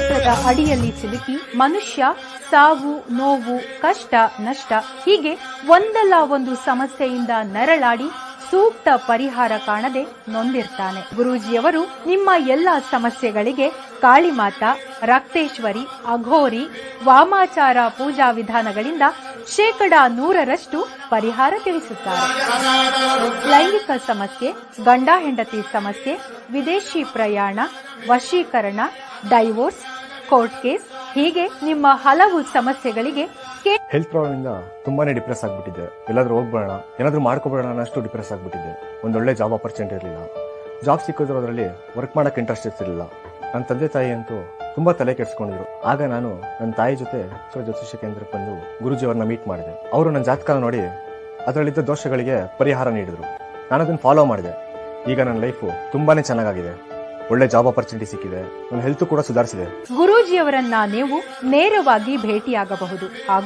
ಚಕ್ರದ ಅಡಿಯಲ್ಲಿ ಸಿಲುಕಿ ಮನುಷ್ಯ ಸಾವು, ನೋವು, ಕಷ್ಟ, ನಷ್ಟ ಹೀಗೆ ಒಂದಲ್ಲ ಒಂದು ಸಮಸ್ಯೆಯಿಂದ ನರಳಾಡಿ ಸೂಕ್ತ ಪರಿಹಾರ ಕಾಣದೆ ನೊಂದಿರ್ತಾನೆ. ಗುರೂಜಿಯವರು ನಿಮ್ಮ ಎಲ್ಲ ಸಮಸ್ಯೆಗಳಿಗೆ ಕಾಳಿಮಾತಾ, ರಕ್ತೇಶ್ವರಿ, ಅಘೋರಿ, ವಾಮಾಚಾರ ಪೂಜಾ ವಿಧಾನಗಳಿಂದ 100% ಪರಿಹಾರ ತಿಳಿಸುತ್ತಾರೆ. ಲೈಂಗಿಕ ಸಮಸ್ಯೆ, ಗಂಡ ಹೆಂಡತಿ ಸಮಸ್ಯೆ, ವಿದೇಶಿ ಪ್ರಯಾಣ, ವಶೀಕರಣ, ಡೈವೋರ್ಸ್, ಕೋರ್ಟ್ ಕೇಸ್ ಹೀಗೆ ನಿಮ್ಮ ಹಲವು ಸಮಸ್ಯೆಗಳಿಗೆ ಹೆಲ್ತ್ ಪ್ರಾಬ್ಲಮ್ ಇಂದ ತುಂಬಾನೇ ಡಿಪ್ರೆಸ್ ಆಗ್ಬಿಟ್ಟಿದ್ದೆ. ಎಲ್ಲಾದ್ರೂ ಹೋಗ್ಬೇಡ, ಏನಾದ್ರೂ ಮಾಡ್ಕೋಬೇಡ ಅನ್ನಷ್ಟು ಡಿಪ್ರೆಸ್ ಆಗ್ಬಿಟ್ಟಿದ್ದೆ. ಒಂದೊಳ್ಳೆ ಜಾಬ್ ಆಪರ್ಚುನಿಟಿ ಇರಲಿಲ್ಲ. ಜಾಬ್ ಸಿಕ್ಕಿದ್ರು ಅದರಲ್ಲಿ ವರ್ಕ್ ಮಾಡಕ್ಕೆ ಇಂಟ್ರೆಸ್ಟ್ ಇರ್ತಿರ್ಲಿಲ್ಲ. ನನ್ನ ತಂದೆ ತಾಯಿ ಅಂತೂ ತುಂಬಾ ತಲೆ ಕೆಡಿಸ್ಕೊಂಡಿದ್ರು. ಆಗ ನಾನು ನನ್ನ ತಾಯಿ ಜೊತೆ ಜ್ಯೋತಿಷ್ಯ ಕೇಂದ್ರಕ್ಕೆ ಬಂದು ಗುರುಜಿ ಅವ್ರನ್ನ ಮೀಟ್ ಮಾಡಿದೆ. ಅವರು ನನ್ನ ಜಾತಕ ನೋಡಿ ಅದರಲ್ಲಿದ್ದ ದೋಷಗಳಿಗೆ ಪರಿಹಾರ ನೀಡಿದ್ರು. ನಾನು ಅದನ್ನ ಫಾಲೋ ಮಾಡಿದೆ. ಈಗ ನನ್ನ ಲೈಫು ತುಂಬಾನೇ ಚೆನ್ನಾಗಿದೆ. ಒಳ್ಳೆ ಜಾಬ್ ಆಪರ್ಚುನಿಟಿ ಸಿಕ್ಕಿದೆ. ನನ್ನ ಹೆಲ್ತ್ ಕೂಡ ಸುಧಾರಿಸಿದೆ. ಗುರೂಜಿಯವರನ್ನ ನೀವು ನೇರವಾಗಿ ಭೇಟಿಯಾಗಬಹುದು ಹಾಗೂ